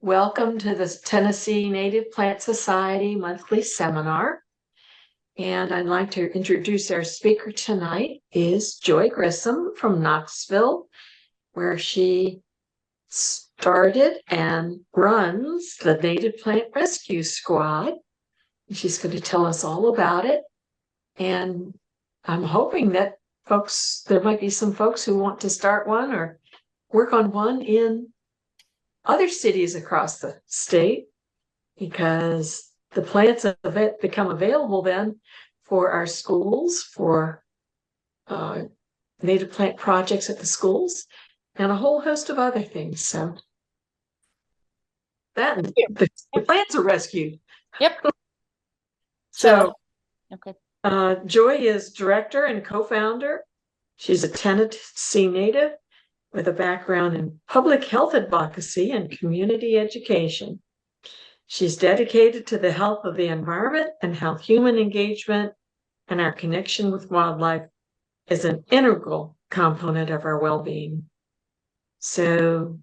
Welcome to the Tennessee Native Plant Society monthly seminar. And I'd like to introduce our speaker tonight is Joy Grissom from Knoxville, where she started and runs the Native Plant Rescue Squad. She's going to tell us all about it. And I'm hoping that there might be some folks who want to start one or work on one in other cities across the state, because the plants have become available then for our schools, for native plant projects at the schools, and a whole host of other things. So that the plants are rescued. Yep. So okay. Joy is director and co-founder. She's a Tennessee native with a background in public health advocacy and community education. She's dedicated to the health of the environment and how human engagement and our connection with wildlife is an integral component of our well-being. So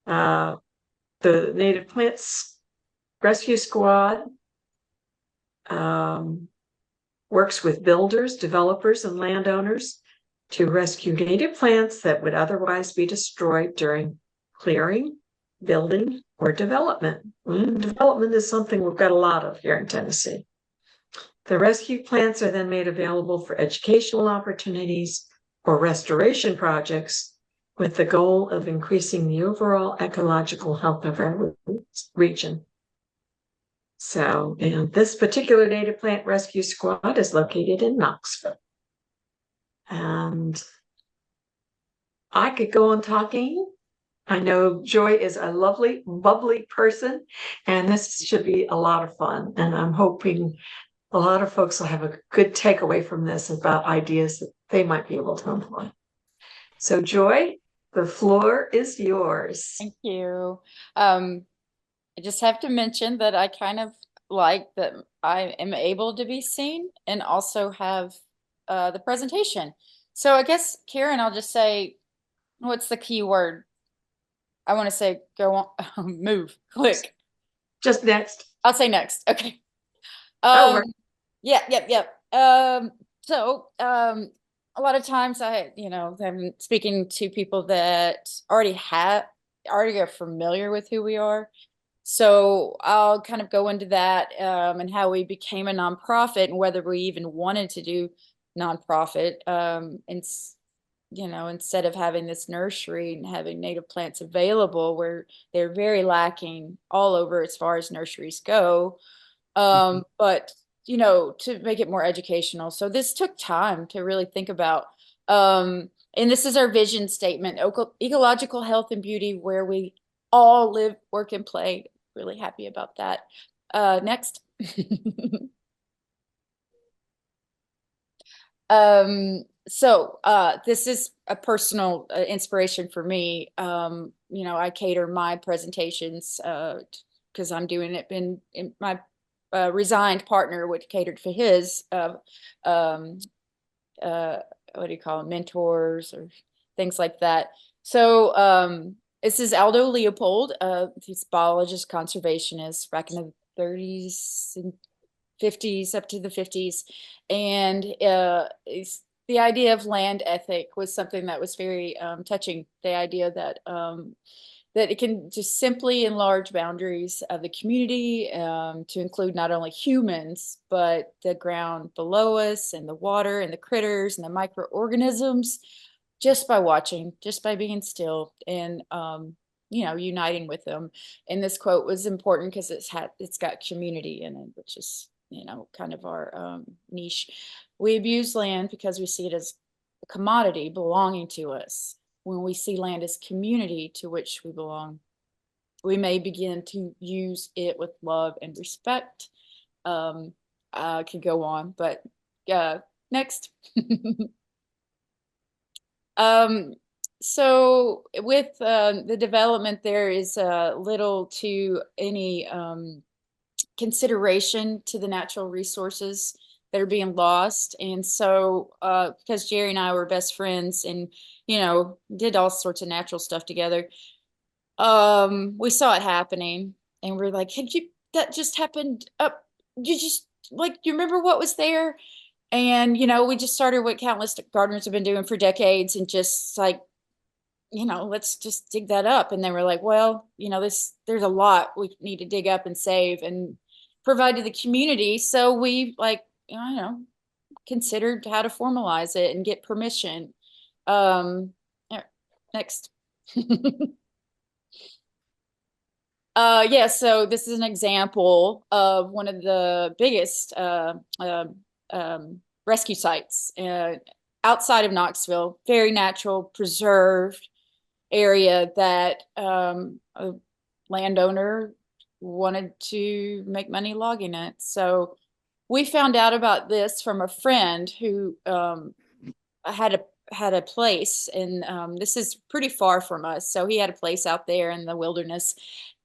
the Native Plants Rescue Squad works with builders, developers, and landowners to rescue native plants that would otherwise be destroyed during clearing, building, or development. Development is something we've got a lot of here in Tennessee. The rescue plants are then made available for educational opportunities or restoration projects with the goal of increasing the overall ecological health of our region. So, and this particular native plant rescue squad is located in Knoxville. And I could go on talking. I know Joy is a lovely, bubbly person, and this should be a lot of fun. And I'm hoping a lot of folks will have a good takeaway from this about ideas that they might be able to employ. So Joy, the floor is yours. Thank you. I just have to mention that I kind of like that I am able to be seen and also have the presentation. So I guess, Karen, I'll just say, what's the key word? I want to say go on, move, click. Just next. I'll say next. Okay. Over. Yeah. So a lot of times I'm speaking to people that already are familiar with who we are. So I'll kind of go into that and how we became a nonprofit and whether we even wanted to do nonprofit. Instead of having this nursery and having native plants available where they're very lacking all over as far as nurseries go. But to make it more educational. So this took time to really think about. And this is our vision statement: ecological health and beauty where we all live, work, and play. Really happy about that. Next. So this is a personal inspiration for me. I cater my presentations because I'm doing it in my resigned partner would catered for his what do you call them, mentors or things like that. So this is Aldo Leopold. He's a biologist, conservationist back in the 30s and 50s up to the 50s. And the idea of land ethic was something that was very touching. The idea that that it can just simply enlarge boundaries of the community to include not only humans, but the ground below us and the water and the critters and the microorganisms, just by watching, just by being still and, uniting with them. And this quote was important because it's got community in it, which is, kind of our niche. We abuse land because we see it as a commodity belonging to us. When we see land as community to which we belong, we may begin to use it with love and respect. I could go on, but next. So with the development, there is little to any consideration to the natural resources that are being lost. And so because Jerry and I were best friends and did all sorts of natural stuff together, we saw it happening, and we're like, that just happened up, you just, like, you remember what was there? And, we just started what countless gardeners have been doing for decades, and just like, let's just dig that up. And they were like, well, there's a lot we need to dig up and save and provide to the community. So we, like, considered how to formalize it and get permission. Yeah, next. Yeah, so this is an example of one of the biggest rescue sites outside of Knoxville. Very natural, preserved area that a landowner wanted to make money logging it. So we found out about this from a friend who had a place, and this is pretty far from us. So he had a place out there in the wilderness,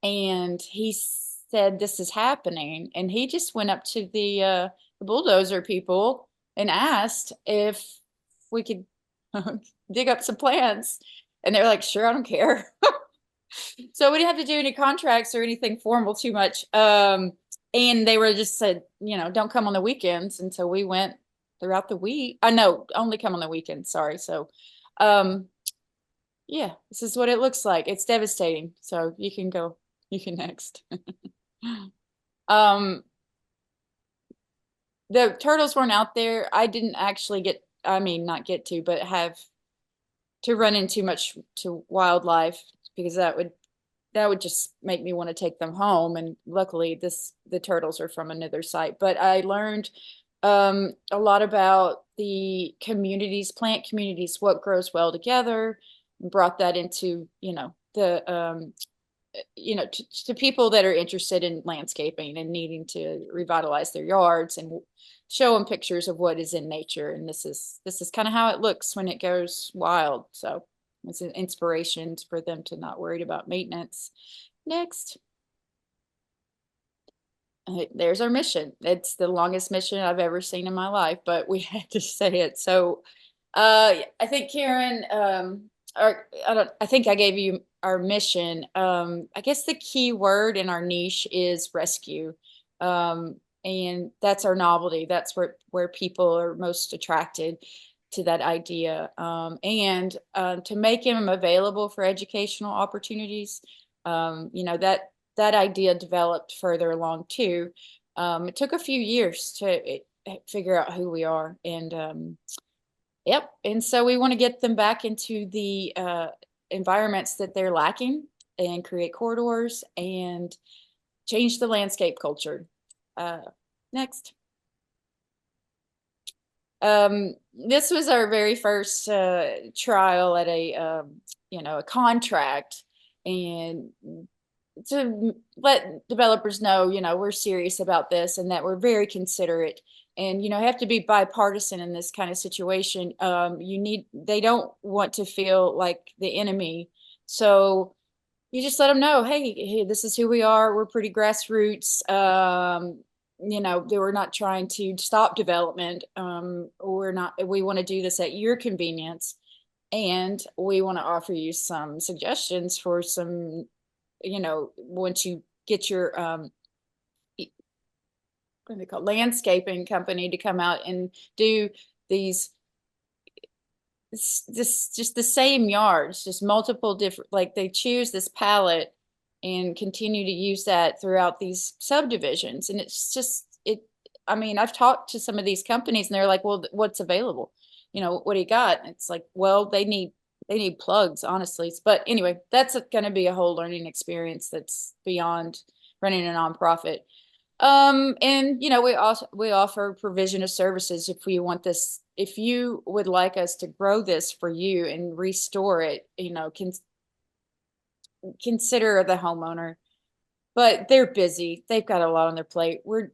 and he said this is happening, and he just went up to the bulldozer people and asked if we could dig up some plants, and they're like, sure, I don't care. So we didn't have to do any contracts or anything formal too much. And they were just said, don't come on the weekends. And so we went throughout the week. I know, only come on the weekend. Sorry. So, yeah, this is what it looks like. It's devastating. So you can next. The turtles weren't out there. I didn't actually not get to, but have to run into much to wildlife, because that would just make me want to take them home. And luckily the turtles are from another site. But I learned a lot about the communities, plant communities, what grows well together, and brought that into, the to people that are interested in landscaping and needing to revitalize their yards, and show them pictures of what is in nature. And this is kind of how it looks when it goes wild. So it's an inspiration for them to not worried about maintenance. Next. There's our mission. It's the longest mission I've ever seen in my life, but we had to say it. So I think Karen, I think I gave you our mission. I guess the key word in our niche is rescue. And that's our novelty. That's where people are most attracted to that idea. And to make them available for educational opportunities, that idea developed further along too. It took a few years to figure out who we are. And yep. And so we want to get them back into the environments that they're lacking, and create corridors and change the landscape culture. Next. This was our very first trial at a contract, and to let developers know, we're serious about this, and that we're very considerate, and have to be bipartisan in this kind of situation. They don't want to feel like the enemy, so you just let them know, hey, this is who we are. We're pretty grassroots. We're not trying to stop development. We want to do this at your convenience, and we want to offer you some suggestions for some, once you get your what do they call landscaping company to come out and do these just the same yards, just multiple different, like they choose this palette and continue to use that throughout these subdivisions. And it's just I've talked to some of these companies, and they're like, well, what's available? What do you got? And it's like, well, they need plugs, honestly. But anyway, that's going to be a whole learning experience that's beyond running a nonprofit. And we offer provision of services if we want this. If you would like us to grow this for you and restore it, consider the homeowner. But they're busy. They've got a lot on their plate. We're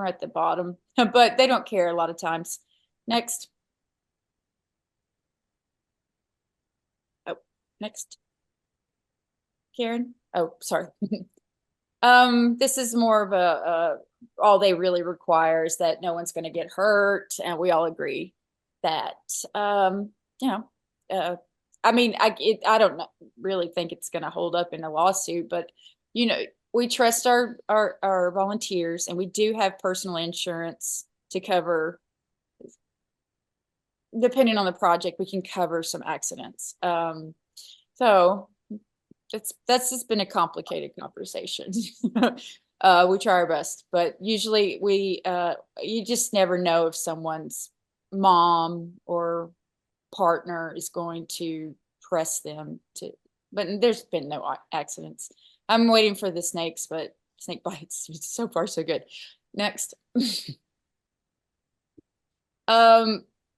at the bottom, but they don't care a lot of times. Next. Oh, next. Karen. Oh, sorry. This is more of all they really require is that no one's going to get hurt, and we all agree that I mean, I don't really think it's going to hold up in a lawsuit, but you know, we trust our volunteers, and we do have personal insurance to cover. Depending on the project, we can cover some accidents. So that's just been a complicated conversation. We try our best, but usually you just never know if someone's mom or partner is going to press them to, but there's been no accidents. I'm waiting for the snakes, but snake bites, so far so good. Next.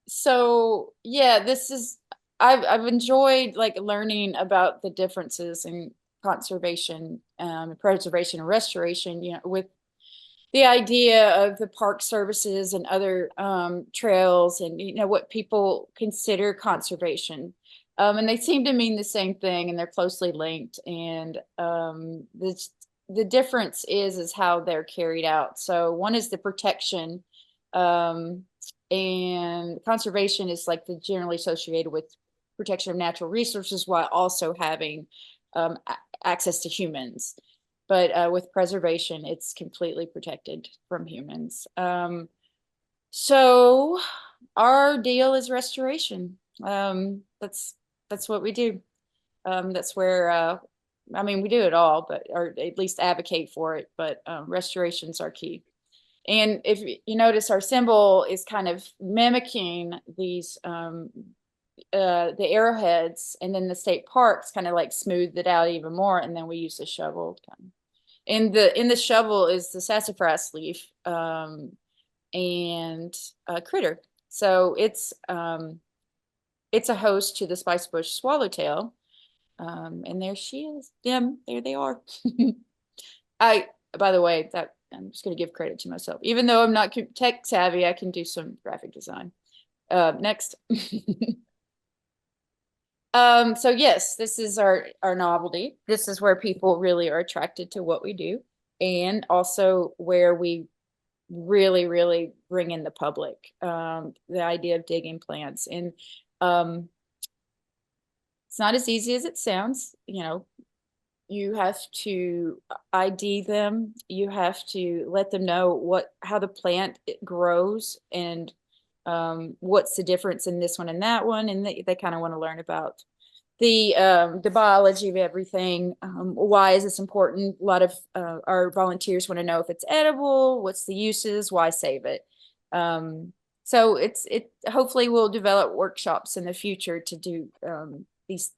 So yeah, I've enjoyed like learning about the differences in conservation, preservation and restoration, you know, with the idea of the park services and other trails, and you know what people consider conservation. And they seem to mean the same thing, and they're closely linked. And the difference is how they're carried out. So one is the protection, um, and conservation is like the generally associated with protection of natural resources while also having access to humans. But with preservation, it's completely protected from humans. So our deal is restoration. That's what we do. That's where I mean, we do it all, but or at least advocate for it. But restoration's our key. And if you notice, our symbol is kind of mimicking these the arrowheads, and then the state parks kind of like smoothed it out even more, and then we use the shovel. In the shovel is the sassafras leaf, and a critter. So it's a host to the spicebush swallowtail. And there she is. Them, there they are. By the way, that I'm just going to give credit to myself. Even though I'm not tech savvy, I can do some graphic design. Next. So yes, this is our novelty. This is where people really are attracted to what we do, and also where we really, really bring in the public. The idea of digging plants, and it's not as easy as it sounds. You know, you have to ID them. You have to let them know how the plant grows, and what's the difference in this one and that one, and they kind of want to learn about the biology of everything. Why is this important? A lot of our volunteers want to know if it's edible, what's the uses, why save it. So it hopefully we'll develop workshops in the future to do these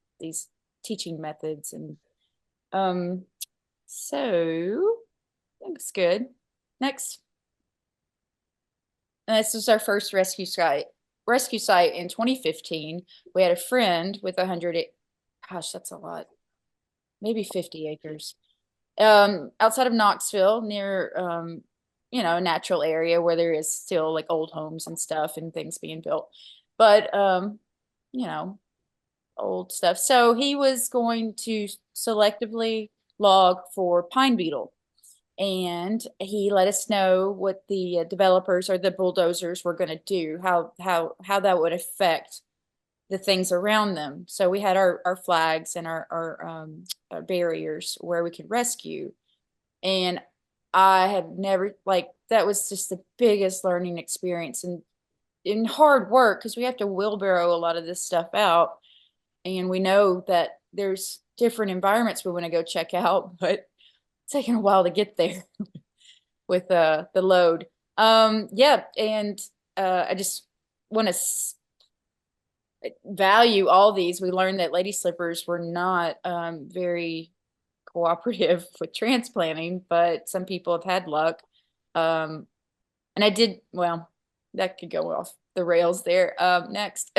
teaching methods. And so looks good. Next. And this was our first rescue site in 2015. We had a friend with 100, gosh, that's a lot, maybe 50 acres, outside of Knoxville, near you know, a natural area where there is still like old homes and stuff and things being built, but you know, old stuff. So he was going to selectively log for pine beetle, and he let us know what the developers or the bulldozers were going to do, how that would affect the things around them. So we had our flags and our barriers where we could rescue. And I had never, like, that was just the biggest learning experience, and in hard work, because we have to wheelbarrow a lot of this stuff out. And we know that there's different environments we want to go check out, but it's taking a while to get there with the load. Yeah, and I just want to value all these. We learned that lady slippers were not very cooperative with transplanting, but some people have had luck. And I did, well, that could go off the rails there. Next.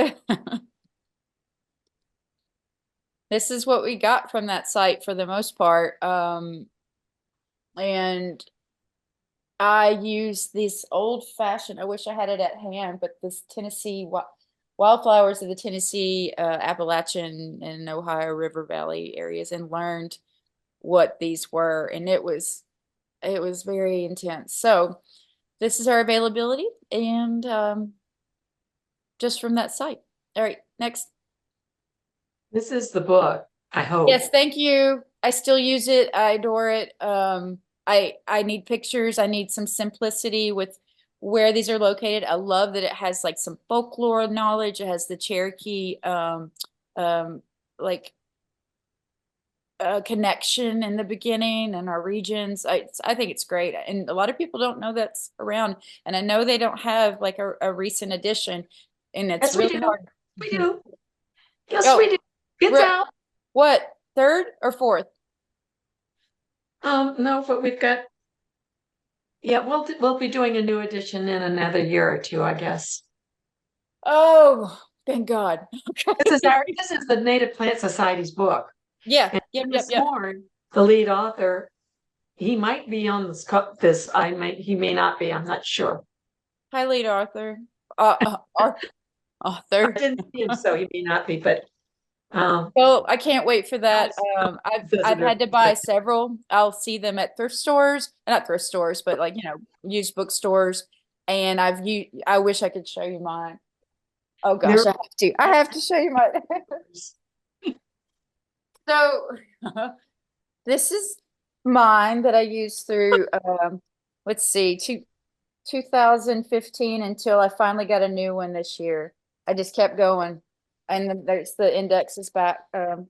This is what we got from that site for the most part. And I use this old fashioned, I wish I had it at hand, but this Tennessee wildflowers of the Tennessee, Appalachian and Ohio River Valley areas, and learned what these were. And it was very intense. So this is our availability, and just from that site. All right, next. This is the book, I hope. Yes, thank you. I still use it. I adore it. I need pictures. I need some simplicity with where these are located. I love that it has like some folklore knowledge. It has the Cherokee like connection in the beginning and our regions. I think it's great. And a lot of people don't know that's around. And I know they don't have like a recent edition, and it's Yes, we really do. hard. We do. Yes, Oh, we do. It's out. what? Third or fourth? No, but we've got, yeah, we'll be doing a new edition in another year or two, I guess. Oh, thank God. This is the Native Plant Society's book. Yeah, And yep, Dennis yep. Moore, the lead author, he might be on this. He may not be. I'm not sure. Hi, lead Arthur. I Author. didn't see him, so he may not be. But Well, I can't wait for that. Alice I've visitor. had to buy several. I'll see them at thrift stores, not thrift stores, but like, used bookstores. And I wish I could show you mine. Oh gosh, They're- I have to show you mine. So this is mine that I used through, let's see, 2015 until I finally got a new one this year. I just kept going. And there's the index is back on.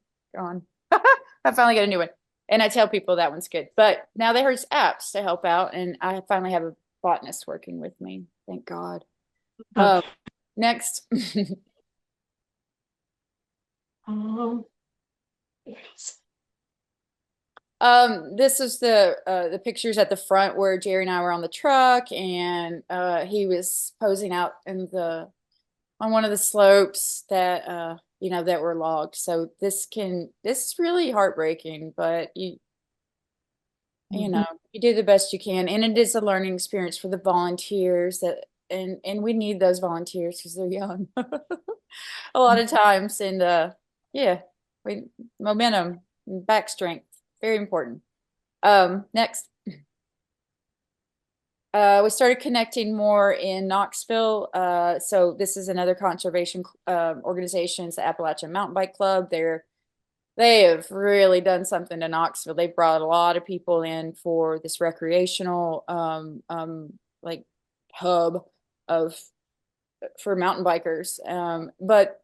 I finally got a new one. And I tell people that one's good. But now there's apps to help out, and I finally have a botanist working with me. Thank God. Next. Yes. This is the pictures at the front where Jerry and I were on the truck, and he was posing out on one of the slopes that that were logged. So this is really heartbreaking, but you do the best you can, and it is a learning experience for the volunteers and we need those volunteers because they're young a lot of times. And momentum, back strength, very important. Next. We started connecting more in Knoxville. So this is another conservation organization, it's the Appalachian Mountain Bike Club. They have really done something to Knoxville. They brought a lot of people in for this recreational like hub for mountain bikers. But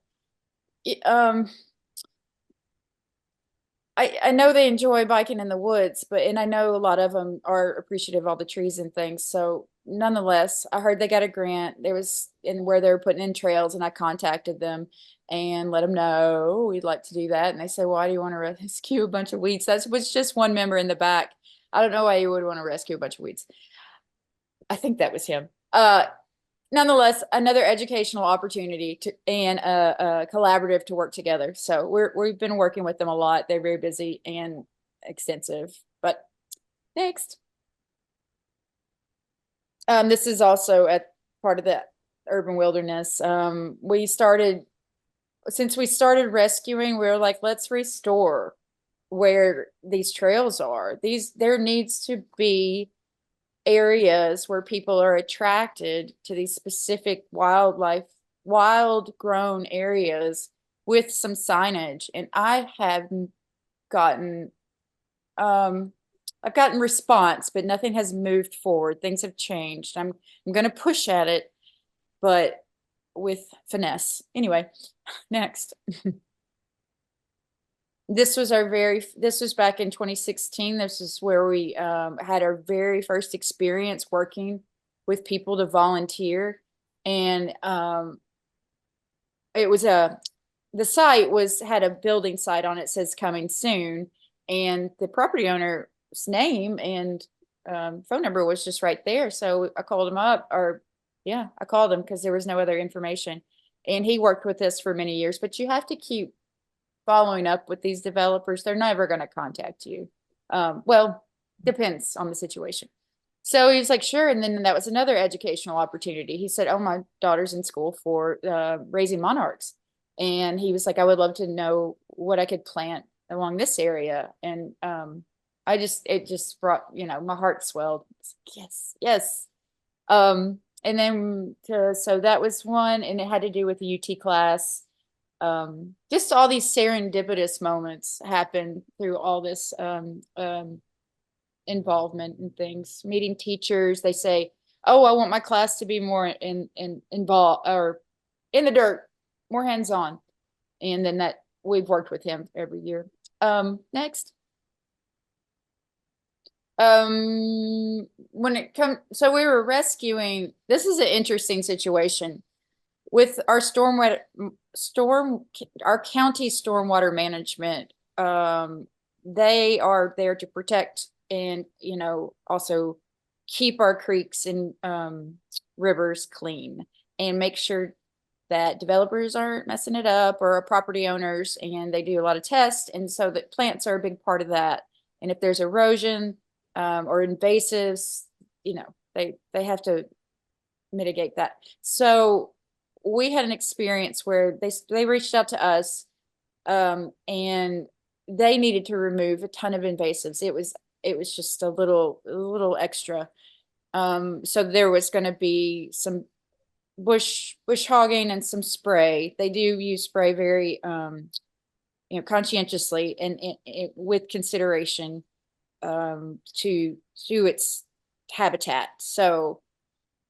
I know they enjoy biking in the woods, and I know a lot of them are appreciative of all the trees and things. So nonetheless, I heard they got a grant. There was in where they were putting in trails, and I contacted them and let them know we'd like to do that. And they said, "Why do you want to rescue a bunch of weeds?" That was just one member in the back. I don't know why you would want to rescue a bunch of weeds. I think that was him. Nonetheless, another educational opportunity and a collaborative to work together. So we've been working with them a lot. They're very busy and extensive. But next, this is also at part of the urban wilderness. Since we started rescuing, we were like, let's restore where these trails are. There needs to be areas where people are attracted to these specific wild grown areas with some signage. And I have gotten I've gotten response, but nothing has moved forward. Things have changed. I'm going to push at it, but with finesse. Anyway, next. This was back in 2016. This is where we had our very first experience working with people to volunteer. And it was the site had a building site on it, says coming soon. And the property owner's name and phone number was just right there. So I called him up, I called him because there was no other information. And he worked with us for many years, but you have to keep following up with these developers. They're never going to contact you. Well, depends on the situation. So he was like, sure. And then that was another educational opportunity. He said, oh, my daughter's in school for raising monarchs. And he was like, I would love to know what I could plant along this area. And it just brought, my heart swelled. Yes, yes. And then, so that was one, and it had to do with the UT class. just all these serendipitous moments happen through all this involvement and things. Meeting teachers, they say, oh, I want my class to be more involved or in the dirt, more hands-on. And then that we've worked with him every year. Next. When it comes, so we were rescuing, this is an interesting situation with our our county stormwater management. They are there to protect and, you know, also keep our creeks and rivers clean and make sure that developers aren't messing it up or property owners, and they do a lot of tests. And so that plants are a big part of that. And if there's erosion or invasives, you know, they have to mitigate that. So we had an experience where they reached out to us and they needed to remove a ton of invasives. It was just a little extra. So there was going to be some bush hogging and some spray. They do use spray very you know, conscientiously and with consideration to its habitat. So,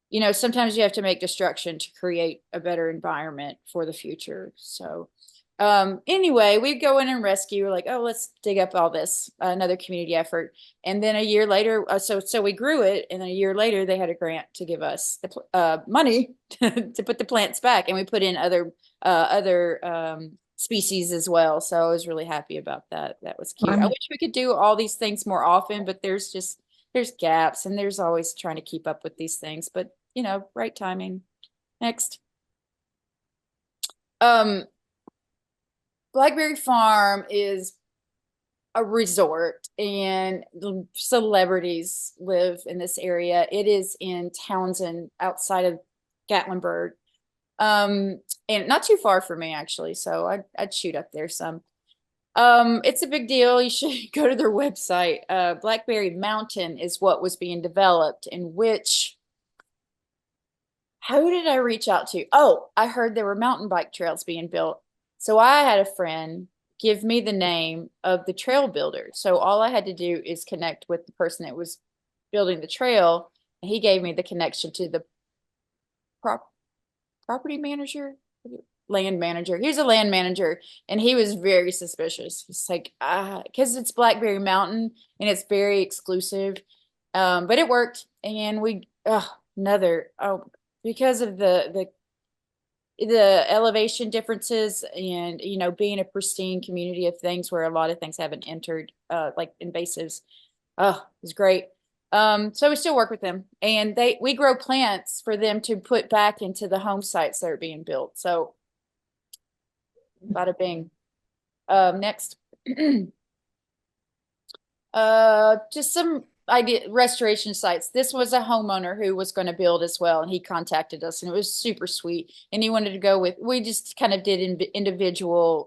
you know, sometimes you have to make destruction to create a better environment for the future. So anyway, we go in and rescue. We're like, oh, let's dig up all this, another community effort. And then a year later, so we grew it, and then a year later they had a grant to give us the money to put the plants back, and we put in other species as well. So I was really happy about that. That was cute. I wish we could do all these things more often, but there's gaps, and there's always trying to keep up with these things, but you know, right timing. Next. Blackberry Farm is a resort, and celebrities live in this area. It is in Townsend, outside of Gatlinburg, and not too far from me actually. So I'd shoot up there some. It's a big deal. You should go to their website. Blackberry Mountain is what was being developed, in which, who did I reach out to? Oh, I heard there were mountain bike trails being built. So I had a friend give me the name of the trail builder. So all I had to do is connect with the person that was building the trail. And he gave me the connection to the property manager, land manager. He's a land manager, and he was very suspicious. He's like, because it's Blackberry Mountain and it's very exclusive. But it worked, and we because of the elevation differences, and you know, being a pristine community of things where a lot of things haven't entered, like invasives. Oh, it was great. So we still work with them, and we grow plants for them to put back into the home sites that are being built. So bada bing. Next. Just some restoration sites. This was a homeowner who was going to build as well, and he contacted us, and it was super sweet, and he wanted to go with, we just kind of did individual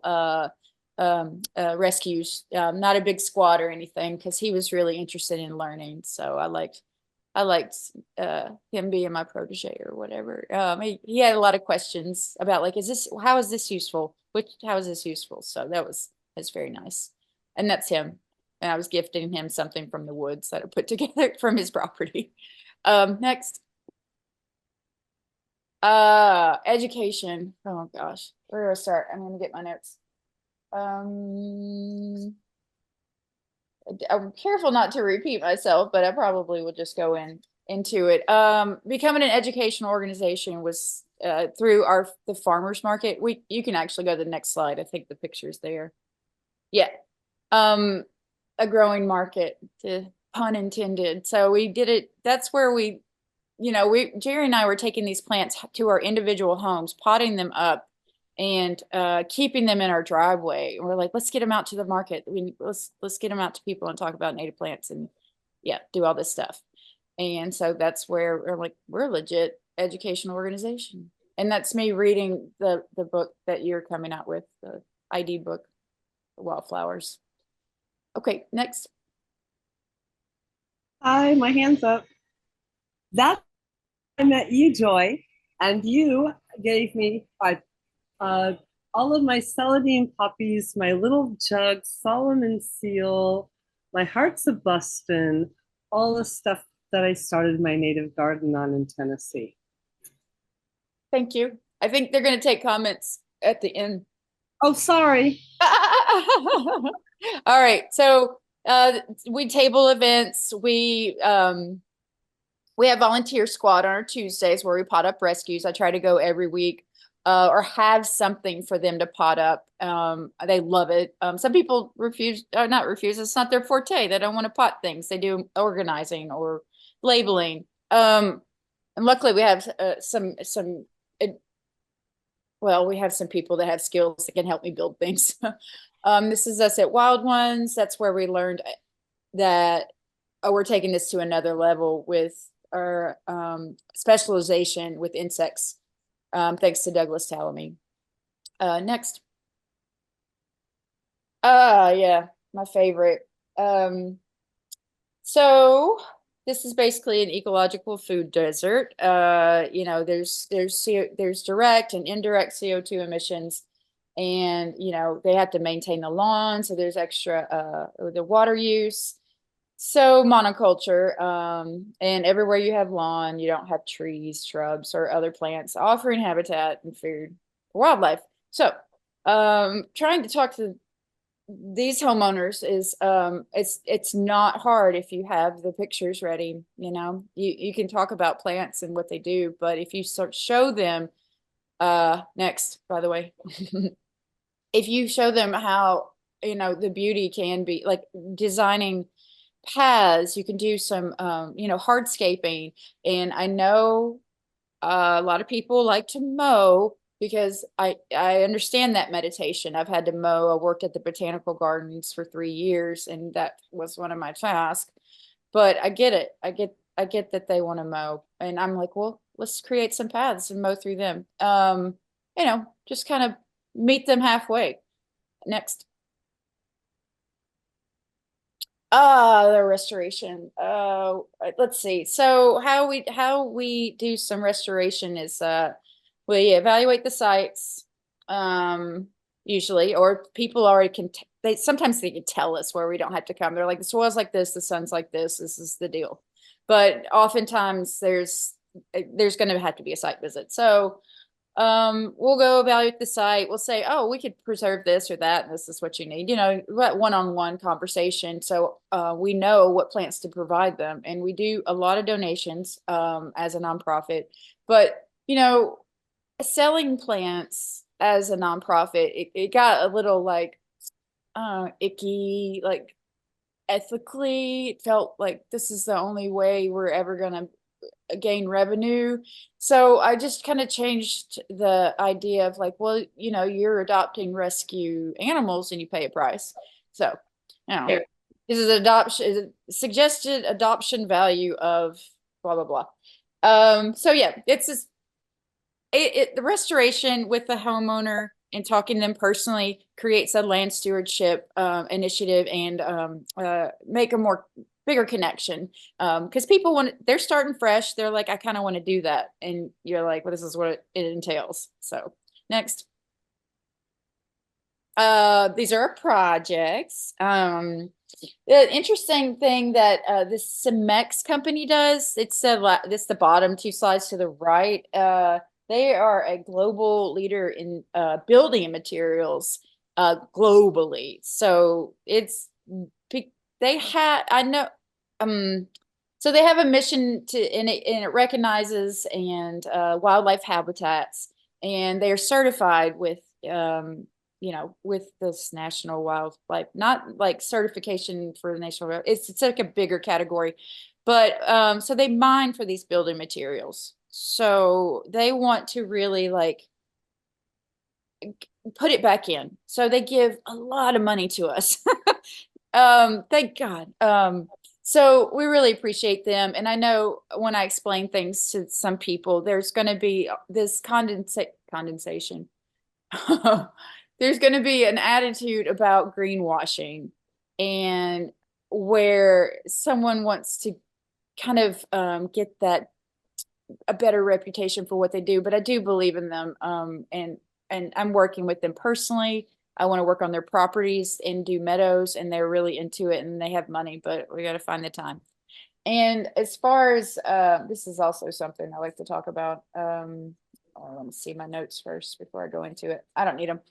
rescues, not a big squad or anything, because he was really interested in learning. So I liked him being my protege or whatever. He had a lot of questions about, like, how is this useful? How is this useful? So that's very nice. And that's him. And I was gifting him something from the woods that I put together from his property. Next. Education. Oh gosh, where do I start? I'm gonna get my notes. I'm careful not to repeat myself, but I probably will just go into it. Becoming an educational organization was through the farmers market. You can actually go to the next slide. I think the picture's there. Yeah. A growing market, pun intended. So we did it. That's where Jerry and I were taking these plants to our individual homes, potting them up, and keeping them in our driveway. And we're like, let's get them out to the market. Let's get them out to people and talk about native plants, and do all this stuff. And so that's where we're like, we're a legit educational organization. And that's me reading the book that you're coming out with, the ID book, the Wildflowers. Okay, next. Hi, my hand's up. That's I met you, Joy, and you gave me all of my celandine poppies, my little jug, Solomon seal, my hearts of Buston, all the stuff that I started my native garden on in Tennessee. Thank you. I think they're going to take comments at the end. Oh, sorry. All right. So we table events. We have volunteer squad on our Tuesdays where we pot up rescues. I try to go every week or have something for them to pot up. They love it. Some people not refuse. It's not their forte. They don't want to pot things. They do organizing or labeling. And luckily we have we have some people that have skills that can help me build things. This is us at Wild Ones. That's where we learned that we're taking this to another level with our specialization with insects, thanks to Douglas Tallamy. Next. Yeah, my favorite. So this is basically an ecological food desert. There's direct and indirect CO2 emissions, and they have to maintain the lawn, so there's extra the water use. So monoculture, and everywhere you have lawn, you don't have trees, shrubs, or other plants offering habitat and food for wildlife. So trying to talk to these homeowners is it's not hard if you have the pictures ready. You can talk about plants and what they do, but if you show them next, by the way, if you show them how the beauty can be, like designing paths, you can do some hardscaping. And I know a lot of people like to mow, because I understand that meditation. I've had to mow. I worked at the botanical gardens for 3 years, and that was one of my tasks. But I get it. I get that they want to mow, and I'm like, well, let's create some paths and mow through them. Just kind of meet them halfway. Next. The restoration. Let's see. So how we do some restoration is we evaluate the sites, usually, or people already can, sometimes they can tell us where we don't have to come. They're like, the soil's like this, the sun's like this is the deal. But oftentimes there's going to have to be a site visit. So we'll go evaluate the site. We'll say, oh, we could preserve this or that, and this is what you need. One-on-one conversation. So we know what plants to provide them, and we do a lot of donations as a nonprofit. But selling plants as a nonprofit, it got a little like icky, like ethically. It felt like this is the only way we're ever gonna gain revenue. So I just kind of changed the idea of like, well, you're adopting rescue animals and you pay a price. So this is suggested adoption value of blah blah blah. So yeah, it's just the restoration with the homeowner and talking to them personally creates a land stewardship initiative, and make a bigger connection, because people they're starting fresh. They're like, I kind of want to do that, and you're like, well, this is what it entails. So next. These are our projects. The interesting thing that this Cemex company does, it's the bottom 2 slides to the right. They are a global leader in building materials globally. So they have a mission and it recognizes and wildlife habitats, and they are certified with with this national wildlife, not like certification for the national, it's like a bigger category, but so they mine for these building materials. So they want to really like put it back in. So they give a lot of money to us. Thank God. So we really appreciate them. And I know when I explain things to some people, there's going to be this condensation. There's going to be an attitude about greenwashing, and where someone wants to kind of get a better reputation for what they do. But I do believe in them, and and I'm working with them personally. I want to work on their properties and do meadows, and they're really into it and they have money, but we got to find the time. And as far as this is also something I like to talk about. Let me see my notes first before I go into it. I don't need them.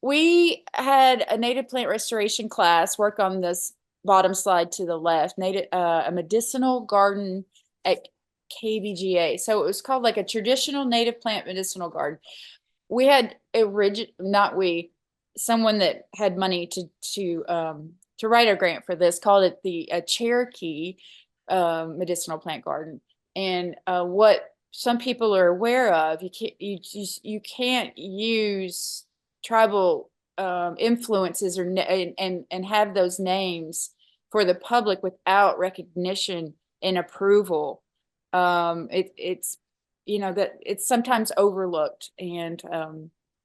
We had a native plant restoration class work on this bottom slide to the left, a medicinal garden at KBGA. So it was called like a traditional native plant medicinal garden. We had someone that had money to write a grant for this, called it the Cherokee medicinal plant garden. And what some people are aware of, you can't use tribal influences and have those names for the public without recognition and approval. It's that it's sometimes overlooked, and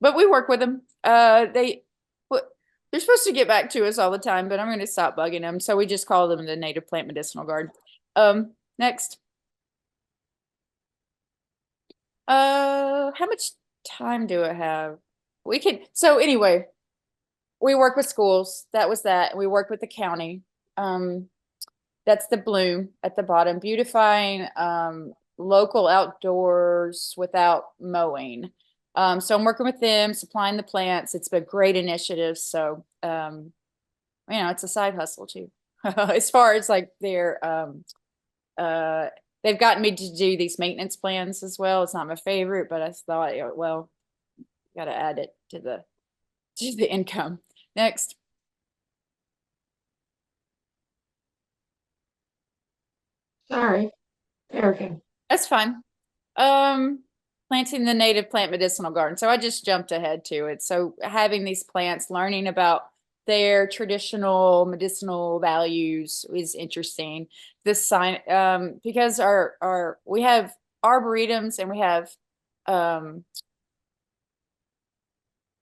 but we work with them. They're supposed to get back to us all the time, but I'm going to stop bugging them. So we just call them the Native Plant Medicinal Garden. Next. How much time do I have? So anyway, we work with schools. That was that. We work with the county. That's the bloom at the bottom, beautifying local outdoors without mowing. So I'm working with them, supplying the plants. It's been a great initiative. So, it's a side hustle too. As far as like they've gotten me to do these maintenance plans as well. It's not my favorite, but I thought, well, got to add it to the income. Next. Sorry. There we go. That's fine. Planting the native plant medicinal garden. So I just jumped ahead to it. So having these plants, learning about their traditional medicinal values is interesting. This sign, because we have arboretums and we have,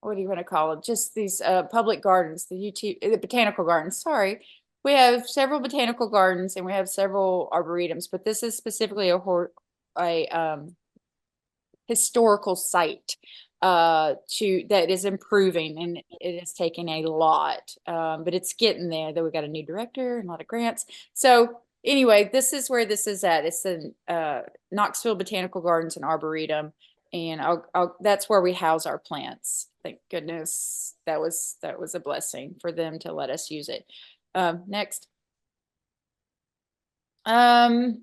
what do you want to call it? Just these public gardens, the botanical gardens. Sorry. We have several botanical gardens and we have several arboretums, but this is specifically a historical site that is improving, and it is taking a lot, but it's getting there. Though we got a new director and a lot of grants. So anyway, this is where this is at. It's the Knoxville Botanical Gardens and Arboretum, and that's where we house our plants. Thank goodness that was a blessing for them to let us use it. Next. Yeah,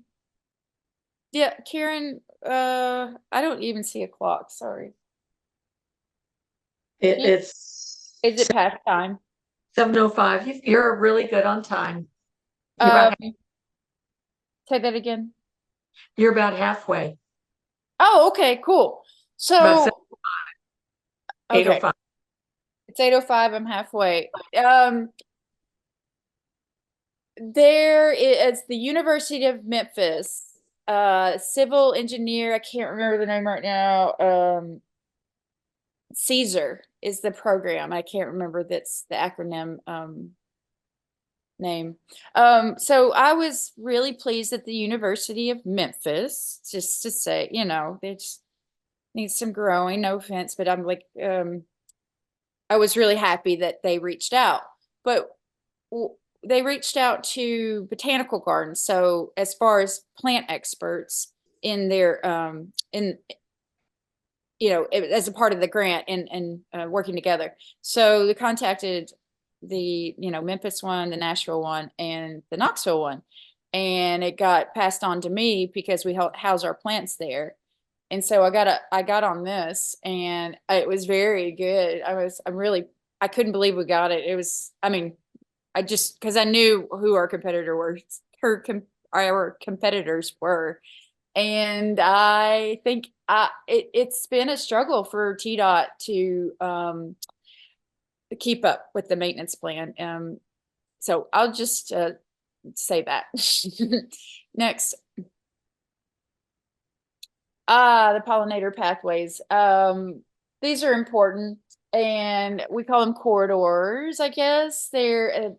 Karen, I don't even see a clock. Sorry. It's Is it past time? 7:05. You're really good on time. Say that again. You're about halfway. Oh, okay, cool. About So, okay, 8:05. it's 8:05. I'm halfway. There is the University of Memphis, civil engineer. I can't remember the name right now. Caesar is the program. I can't remember that's the acronym name. So I was really pleased at the University of Memphis, just to say, they just need some growing, no offense, but I'm like, I was really happy that they reached out, but they reached out to botanical gardens. So as far as plant experts in their, as a part of the grant and working together. So they contacted the, Memphis one, the Nashville one, and the Knoxville one. And it got passed on to me because we house our plants there. And so I got on this, and it was very good. I couldn't believe we got it. It was, because I knew who our our competitors were. And I think it's been a struggle for TDOT to keep up with the maintenance plan. So I'll just say that. Next. The pollinator pathways. These are important, and we call them corridors, I guess. The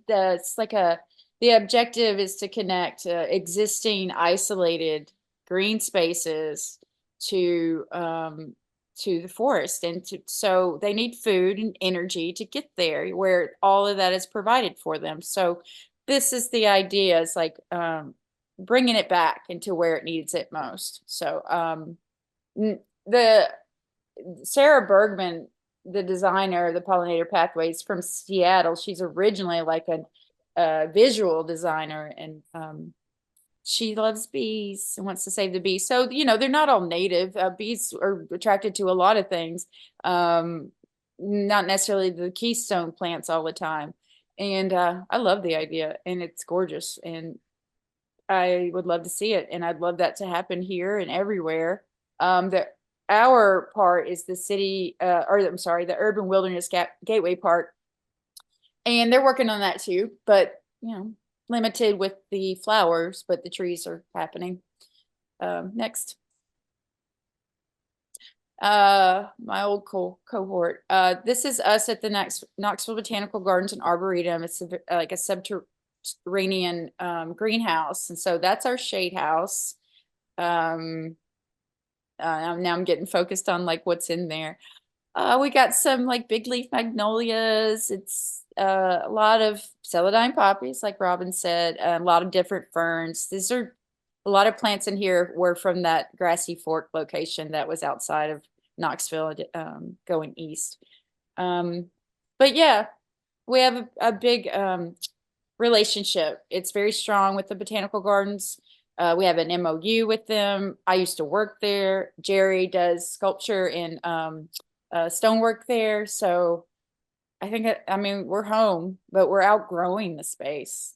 objective is to connect existing isolated green spaces to to the forest, and so they need food and energy to get there, where all of that is provided for them. So this is the idea, is like bringing it back into where it needs it most. So the Sarah Bergman, the designer of the pollinator pathways from Seattle, she's originally like a visual designer, and she loves bees and wants to save the bees. So, you know, they're not all native. Bees are attracted to a lot of things, not necessarily the keystone plants all the time. And I love the idea, and it's gorgeous, and I would love to see it. And I'd love that to happen here and everywhere. Our part is the city, or I'm sorry, the Urban Wilderness Gateway Park. And they're working on that too, but, you know, limited with the flowers, but the trees are happening. Next. My old cohort. This is us at the Knoxville Botanical Gardens and Arboretum. It's like a subterranean greenhouse. And so that's our shade house. Now I'm getting focused on like what's in there. We got some like big leaf magnolias. It's a lot of celandine poppies, like Robin said, a lot of different ferns. These are a lot of plants in here were from that Grassy Fork location that was outside of Knoxville, going east. But yeah, we have a big relationship. It's very strong with the Botanical Gardens. We have an MOU with them. I used to work there. Jerry does sculpture and stonework there. So I think, I mean, we're home, but we're outgrowing the space.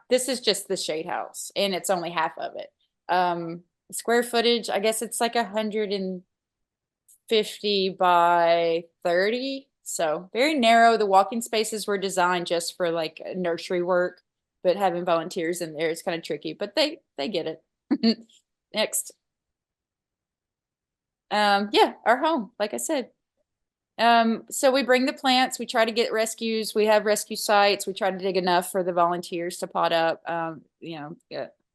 This is just the shade house, and it's only half of it. Square footage, I guess it's like 150 by 30. So very narrow. The walking spaces were designed just for like nursery work, but having volunteers in there is kind of tricky, but they get it. Next. Yeah, our home, like I said. So we bring the plants, we try to get rescues, we have rescue sites, we try to dig enough for the volunteers to pot up, you know,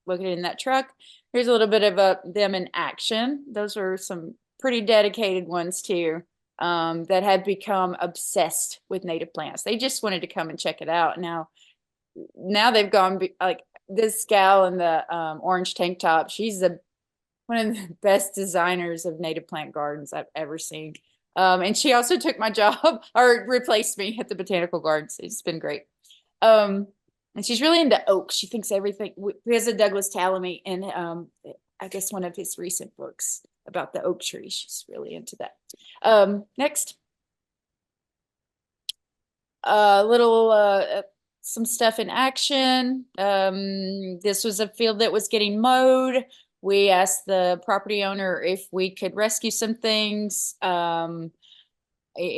looking in that truck. Here's a little bit of them in action. Those are some pretty dedicated ones too, that had become obsessed with native plants. They just wanted to come and check it out. Now they've gone, like this gal in the orange tank top, she's one of the best designers of native plant gardens I've ever seen. And she also took my job, or replaced me at the Botanical Gardens. It's been great. And she's really into oak. She thinks everything, he has a Douglas Talamy, and I guess one of his recent books about the oak tree. She's really into that. Next. Some stuff in action. This was a field that was getting mowed. We asked the property owner if we could rescue some things, you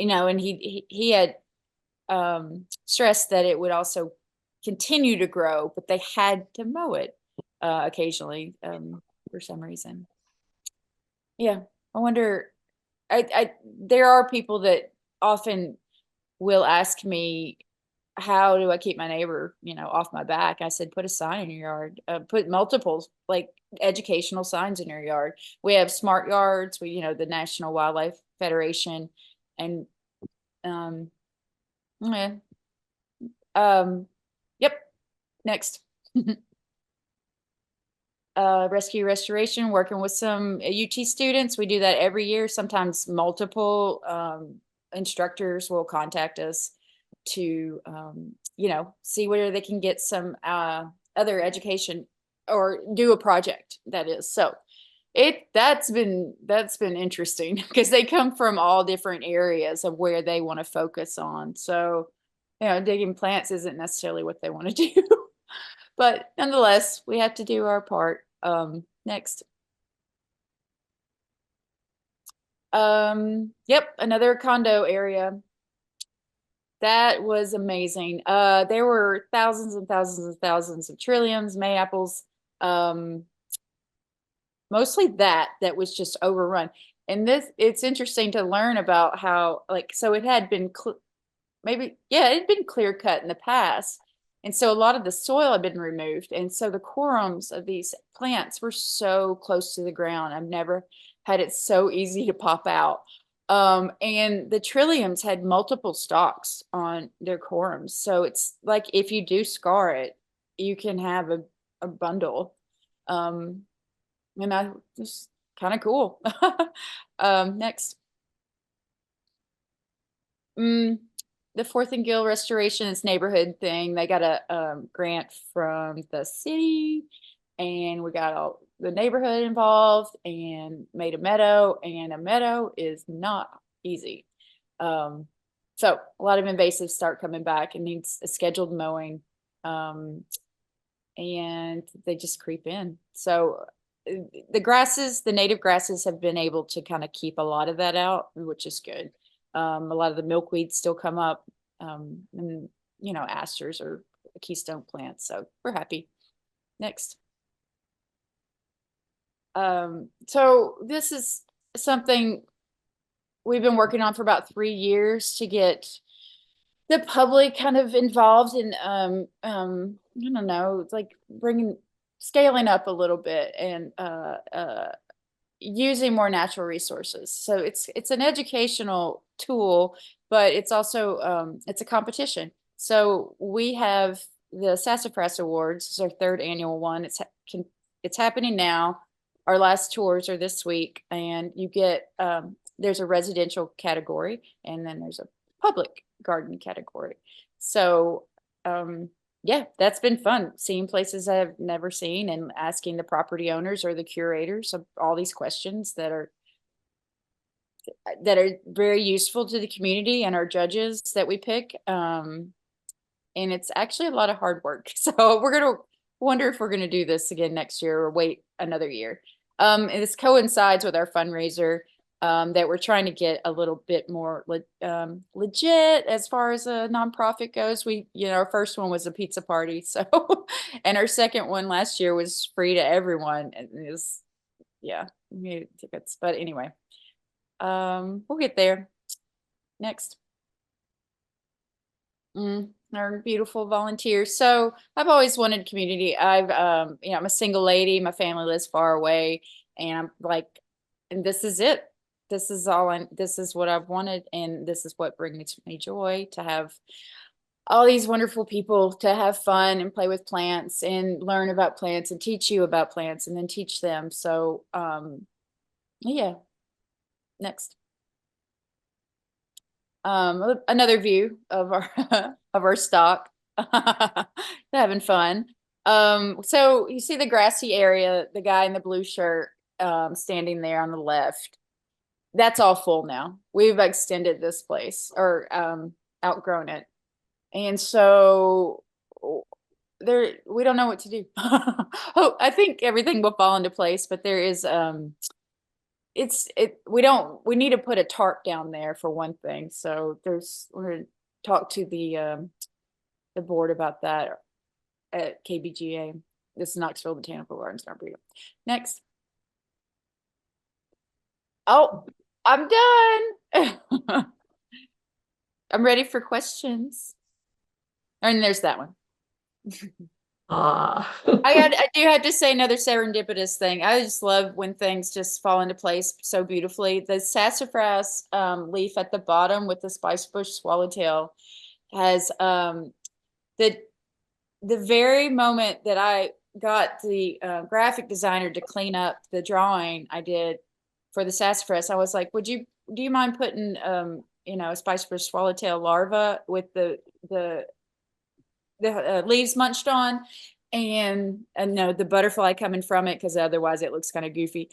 know, and he had stressed that it would also continue to grow, but they had to mow it occasionally for some reason. Yeah, I wonder, there are people that often will ask me, how do I keep my neighbor, you know, off my back? I said, put a sign in your yard, put multiple like educational signs in your yard. We have smart yards, you know, the National Wildlife Federation, and yeah. Yep. Next. Rescue restoration, working with some UT students. We do that every year. Sometimes multiple instructors will contact us to you know, see whether they can get some other education or do a project, that is. So that's been interesting, because they come from all different areas of where they want to focus on. So, you know, digging plants isn't necessarily what they want to do, but nonetheless, we have to do our part. Next. Yep, another condo area. That was amazing. There were thousands and thousands and thousands of trilliums, mayaples, mostly that was just overrun. And it's interesting to learn about how, like, so it had been it had been clear cut in the past. And so a lot of the soil had been removed. And so the corms of these plants were so close to the ground. I've never had it so easy to pop out. And the trilliums had multiple stalks on their corms. So it's like if you do scar it, you can have a bundle. And I just kind of cool. Next. The Fourth and Gill Restoration is neighborhood thing. They got a grant from the city, and we got all the neighborhood involved and made a meadow, and a meadow is not easy. So a lot of invasives start coming back and needs a scheduled mowing. And they just creep in. So the grasses, the native grasses have been able to kind of keep a lot of that out, which is good. A lot of the milkweeds still come up, and you know, asters are a keystone plant. So we're happy. Next. So this is something we've been working on for about 3 years to get the public kind of involved in, I don't know, it's like scaling up a little bit and using more natural resources. So it's an educational tool, but it's also it's a competition. So we have the Sassafras Awards. This is our 3rd annual one. It's happening now. Our last tours are this week, and you get there's a residential category, and then there's a public garden category. So yeah, that's been fun, seeing places I've never seen and asking the property owners or the curators of all these questions that are very useful to the community and our judges that we pick. And it's actually a lot of hard work. So we're gonna wonder if we're gonna do this again next year or wait another year. And this coincides with our fundraiser that we're trying to get a little bit more legit as far as a nonprofit goes. Our first one was a pizza party, so and our second one last year was free to everyone, and it was, yeah, we needed tickets, but anyway, we'll get there. Next. Our beautiful volunteers. So I've always wanted community. I'm a single lady. My family lives far away, and I'm like, and this is it. This is this is what I've wanted, and this is what brings me joy, to have all these wonderful people to have fun and play with plants and learn about plants and teach you about plants and then teach them. So yeah. Next. Another view of our of our stock. Having fun. So you see the grassy area, the guy in the blue shirt standing there on the left. That's all full now. We've extended this place, or outgrown it. And so we don't know what to do. Oh, I think everything will fall into place, but there is we need to put a tarp down there for one thing. So we're gonna talk to the board about that at KBGA. This is Knoxville Botanical Gardens. Next. Oh, I'm done. I'm ready for questions. And there's that one. I do have to say another serendipitous thing. I just love when things just fall into place so beautifully. The sassafras leaf at the bottom with the spice bush swallowtail has the very moment that I got the graphic designer to clean up the drawing I did for the sassafras, I was like, do you mind putting a spice bush swallowtail larva with the leaves munched on, and no, the butterfly coming from it, because otherwise it looks kind of goofy.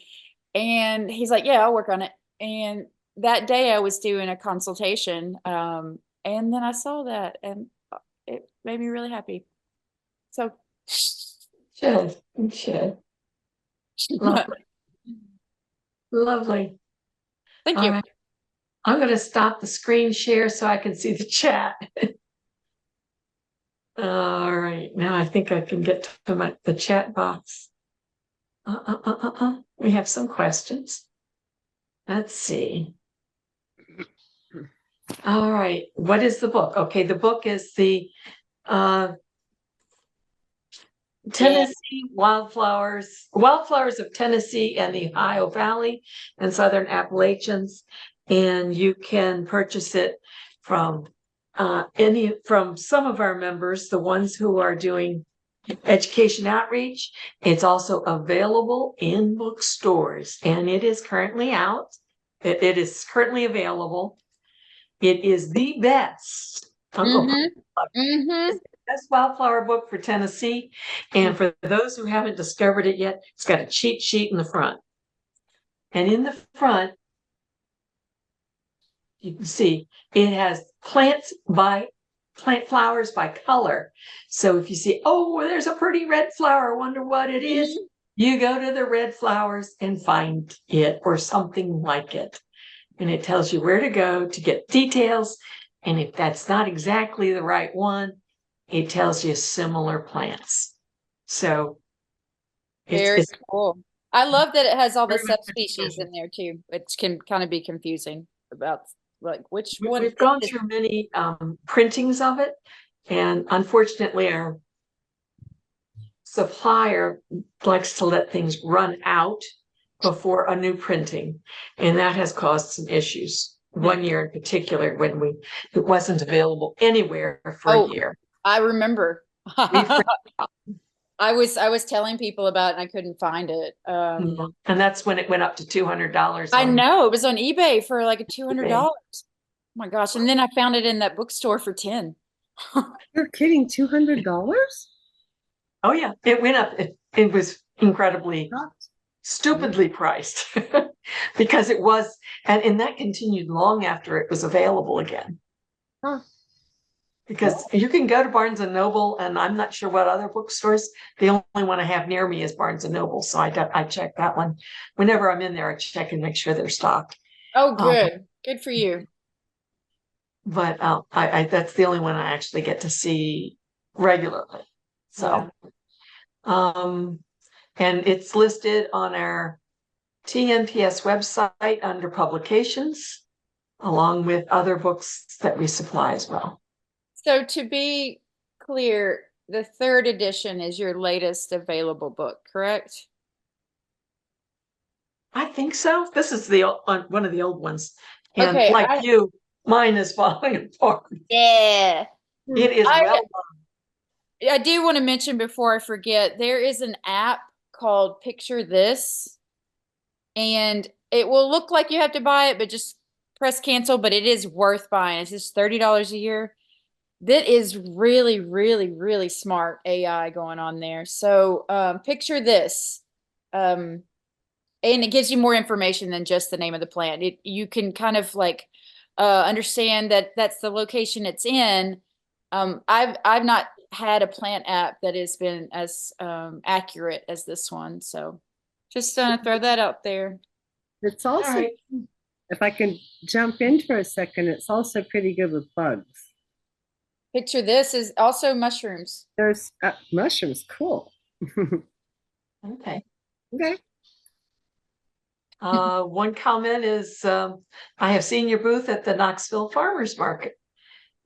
And he's like, yeah, I'll work on it. And that day I was doing a consultation, and then I saw that, and it made me really happy. So should. Lovely. Thank you. Right. I'm going to stop the screen share so I can see the chat. All right, now I think I can get to the chat box. We have some questions. Let's see. All right, what is the book? Okay, the book is the Tennessee wildflowers of Tennessee and the Ohio Valley and Southern Appalachians. And you can purchase it from from some of our members, the ones who are doing education outreach. It's also available in bookstores, and it is currently out. It is currently available. It is the best best wildflower book for Tennessee. And for those who haven't discovered it yet, it's got a cheat sheet in the front. And in the front, you can see it has plant flowers by color. So if you see, oh, there's a pretty red flower, I wonder what it is, you go to the red flowers and find it or something like it. And it tells you where to go to get details. And if that's not exactly the right one, it tells you similar plants. So Very cool. I love that it has all the very much subspecies in there too, which can kind of be confusing about like which one. we've gone through many printings of it, and unfortunately our supplier likes to let things run out before a new printing, and that has caused some issues. One year in particular, when it wasn't available anywhere for a year. I remember. I was telling people about it and I couldn't find it. And that's when it went up to $200. I know it was on eBay for like $200. Oh my gosh! And then I found it in that bookstore for 10. You're kidding, $200? Oh yeah, it went up. It was incredibly stupidly priced because it was, and that continued long after it was available again. Huh. Because you can go to Barnes and Noble, and I'm not sure what other bookstores. The only one I have near me is Barnes and Noble, so I check that one. Whenever I'm in there, I check and make sure they're stocked. Oh, good, good for you. But I that's the only one I actually get to see regularly. So, and it's listed on our TNPS website under publications, along with other books that we supply as well. So to be clear, the 3rd edition is your latest available book, correct? I think so. This is the one of the old ones. And okay, like you, mine is falling apart. Yeah. It is well done. I do want to mention before I forget, there is an app called Picture This, and it will look like you have to buy it, but just press cancel, but it is worth buying. It's just $30 a year. That is really, really, really smart AI going on there. So Picture This. And it gives you more information than just the name of the plant. You can kind of like understand that that's the location it's in. I've not had a plant app that has been as accurate as this one. So just throw that out there. It's also, if I can jump in for a second, it's also pretty good with bugs. Picture This is also mushrooms. There's mushrooms. Cool. Okay. Okay. One comment is, I have seen your booth at the Knoxville Farmers Market.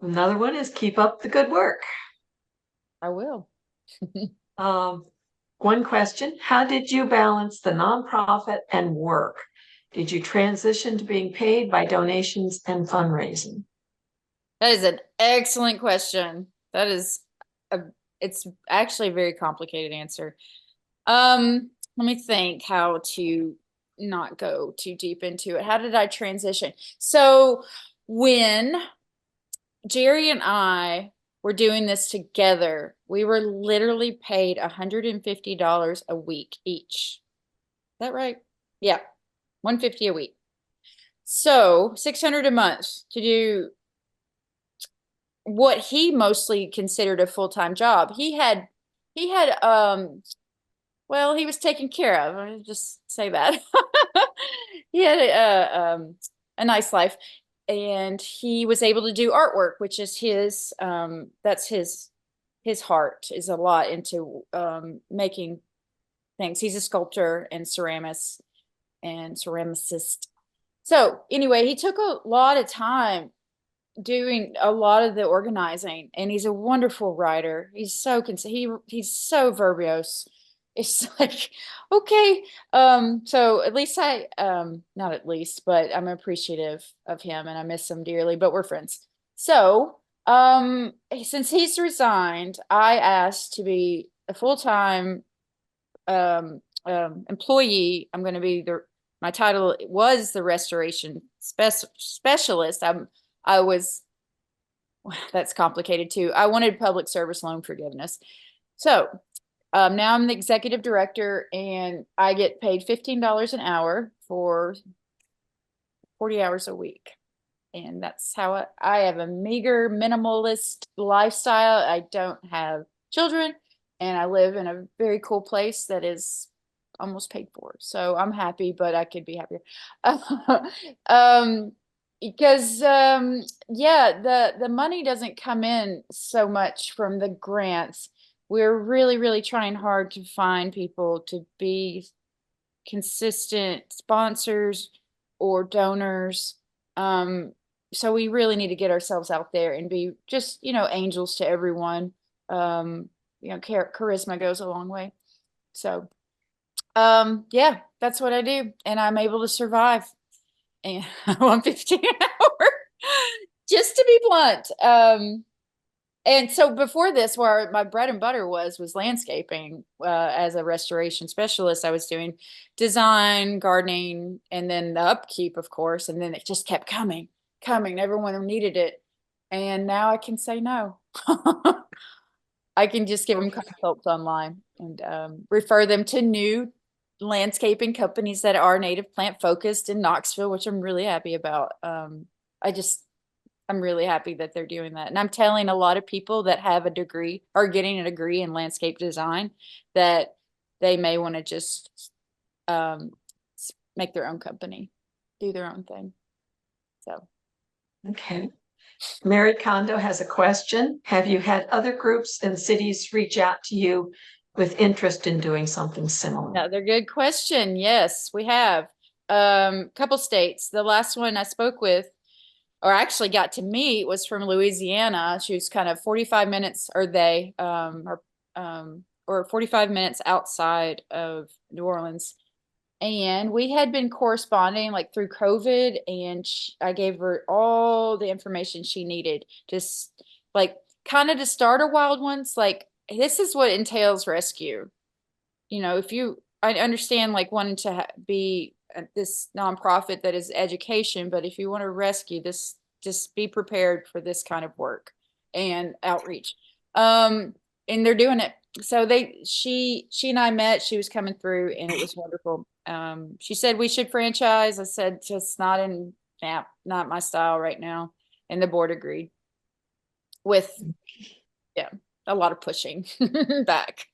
Another one is keep up the good work. I will. One question, how did you balance the nonprofit and work? Did you transition to being paid by donations and fundraising? That is an excellent question. That is it's actually a very complicated answer. Let me think how to not go too deep into it. How did I transition? So when Jerry and I were doing this together, we were literally paid $150 a week each. Is that right? Yeah, $150 a week. So $600 a month to do what he mostly considered a full-time job. He had well, he was taken care of. I'll just say that. He had a nice life, and he was able to do artwork, which is his that's his heart is a lot into making things. He's a sculptor and ceramist and ceramicist. So anyway, he took a lot of time doing a lot of the organizing, and he's a wonderful writer. He's so he's so verbose. It's like, okay. So at least not at least, but I'm appreciative of him and I miss him dearly, but we're friends. So, since he's resigned, I asked to be a full-time employee. I'm going to be my title was the restoration specialist. I was, that's complicated too. I wanted public service loan forgiveness. So now I'm the executive director and I get paid $15 an hour for 40 hours a week. And that's how I have a meager minimalist lifestyle. I don't have children and I live in a very cool place that is almost paid for. So I'm happy, but I could be happier. Because yeah, the money doesn't come in so much from the grants. We're really, really trying hard to find people to be consistent sponsors or donors. So we really need to get ourselves out there and be just, angels to everyone. Charisma goes a long way. So, yeah, that's what I do. And I'm able to survive. And I'm 15 an hour, just to be blunt. And so before this, where my bread and butter was landscaping. As a restoration specialist, I was doing design, gardening, and then the upkeep, of course. And then it just kept coming. Everyone needed it. And now I can say no. I can just give them consults online and refer them to new landscaping companies that are native plant focused in Knoxville, which I'm really happy about. I'm really happy that they're doing that. And I'm telling a lot of people that have a degree or getting a degree in landscape design that they may want to just make their own company, do their own thing. So. Okay. Mary Kondo has a question. Have you had other groups and cities reach out to you with interest in doing something similar? Another good question. Yes, we have. Couple states. The last one I spoke with, or actually got to meet, was from Louisiana. She was kind of 45 minutes, or 45 minutes outside of New Orleans. And we had been corresponding like through COVID, and I gave her all the information she needed, just like kind of to start a wild ones. Like, this is what entails rescue. I understand like wanting to be this nonprofit that is education, but if you want to rescue this, just be prepared for this kind of work and outreach. And they're doing it. So she and I met. She was coming through, and it was wonderful. She said we should franchise. I said just not my style right now, and the board agreed with a lot of pushing back.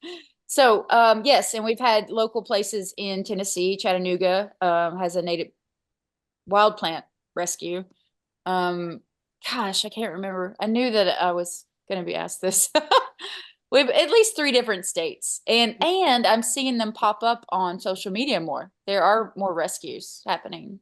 So, yes, and we've had local places in Tennessee. Chattanooga has a native wild plant rescue. Gosh, I can't remember. I knew that I was going to be asked this. We have at least 3 different states, and I'm seeing them pop up on social media more. There are more rescues happening.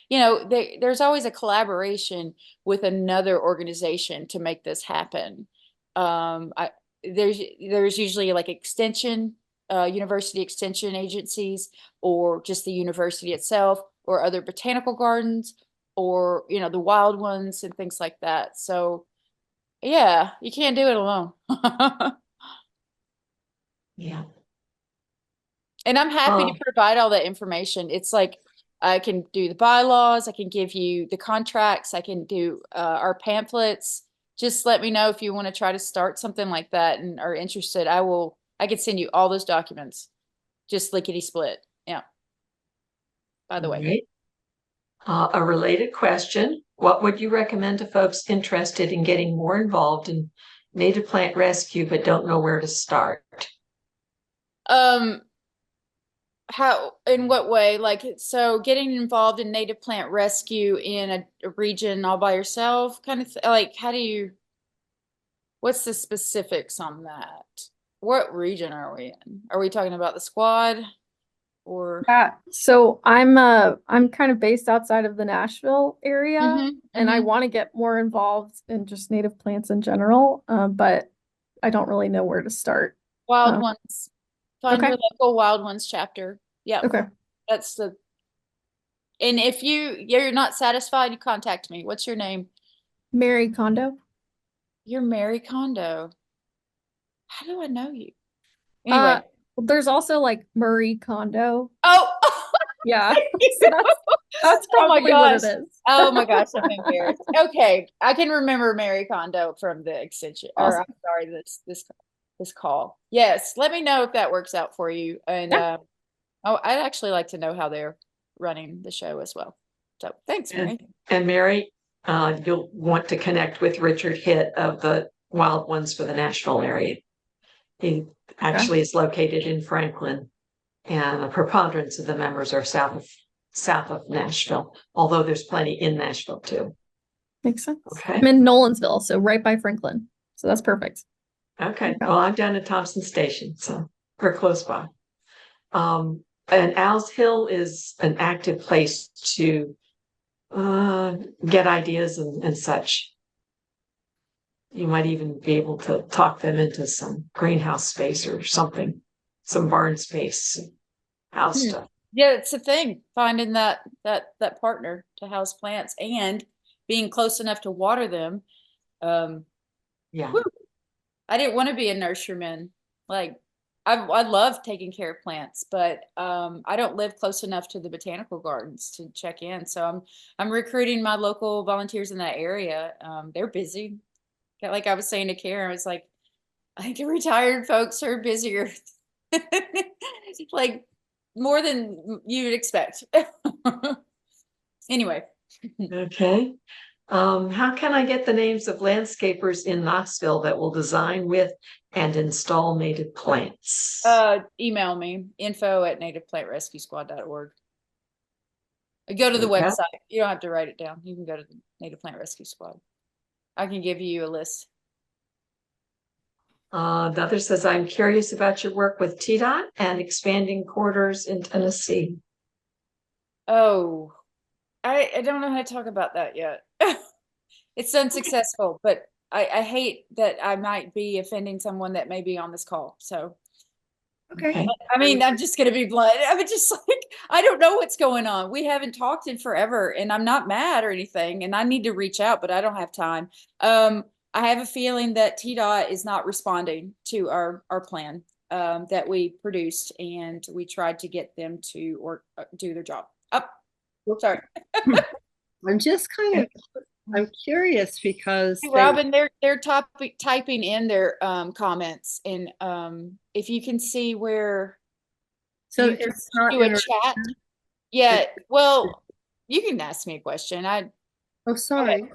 There's always a collaboration with another organization to make this happen. There's usually like extension, university extension agencies, or just the university itself, or other botanical gardens, or the wild ones and things like that. So yeah, you can't do it alone. Yeah. And I'm happy to provide all that information. It's like I can do the bylaws, I can give you the contracts, I can do our pamphlets. Just let me know if you want to try to start something like that and are interested. I can send you all those documents. Just lickety split. Yeah. By the way. Right. A related question. What would you recommend to folks interested in getting more involved in native plant rescue but don't know where to start? How, in what way? Like, so getting involved in native plant rescue in a region all by yourself kind of like, what's the specifics on that? What region are we in? Are we talking about the squad? or? Yeah, so I'm kind of based outside of the Nashville area, Mhm, and I mhm. want to get more involved in just native plants in general, but I don't really know where to start. Wild Um, ones. Find your okay, local wild ones chapter. Yeah, okay. that's the. And if you're not satisfied, you contact me. What's your name? Mary Kondo. You're Mary Kondo. How do I know you? Anyway. There's also like Marie Kondo. Oh. Yeah, so that's Oh my probably what gosh. it is. Oh my gosh, I'm embarrassed. Okay, I can remember Mary Kondo from the extension, or Awesome. I'm sorry, this call. Yes, let me know if that works out for you. And Yeah. oh, I'd actually like to know how they're running the show as well. So thanks, Mary. And Mary, you'll want to connect with Richard Hitt of the Wild Ones for the Nashville area. He actually is located in Franklin, and a preponderance of the members are south of Nashville, although there's plenty in Nashville too. Makes sense. Okay. I'm in Nolensville, so right by Franklin. So that's perfect. Okay. Well, I'm down at Thompson Station, so we're close by. And Owls Hill is an active place to get ideas and such. You might even be able to talk them into some greenhouse space or something, some barn space, house stuff. Yeah, it's a thing, finding that partner to house plants and being close enough to water them. Yeah. Whew. I didn't want to be a nurseryman. Like I love taking care of plants, but I don't live close enough to the botanical gardens to check in. So I'm recruiting my local volunteers in that area. They're busy. Like I was saying to Karen, I was like, I think the retired folks are busier, like more than you'd expect. Anyway. Okay. How can I get the names of landscapers in Knoxville that will design with and install native plants? Email me, info@nativeplantrescuesquad.org. Go to the Okay. website. You don't have to write it down. You can go to the Native Plant Rescue Squad. I can give you a list. The other says, I'm curious about your work with TDOT and expanding corridors in Tennessee. Oh, I don't know how to talk about that yet. It's unsuccessful, but I hate that I might be offending someone that may be on this call. So, Okay. I mean, I'm just going to be blunt. I'm just like, I don't know what's going on. We haven't talked in forever, and I'm not mad or anything, and I need to reach out, but I don't have time. I have a feeling that TDOT is not responding to our plan that we produced, and we tried to get them to do their job. Sorry. I'm just kind of, I'm curious because Hey, Robin, they're typing in their comments, and if you can see where so you can it's not do a inter- chat. Yeah, well, you can ask me a question. Oh, sorry.